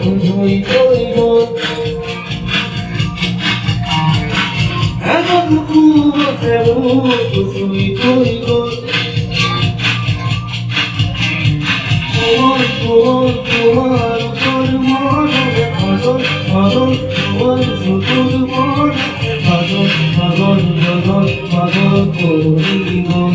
তুই তোর এতটুকু কেমন তুই তোর তোমার তোর মনে পাগল পাগল তোমার তোর মনে পাগল পাগল পাগল পাগল করি মন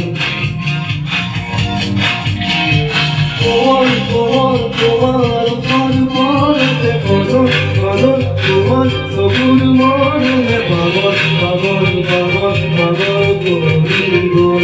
তোমার তোর মনে পাগল পাগল তোমার তোর মনে পাগল পাগল পাগল পাগল করি মন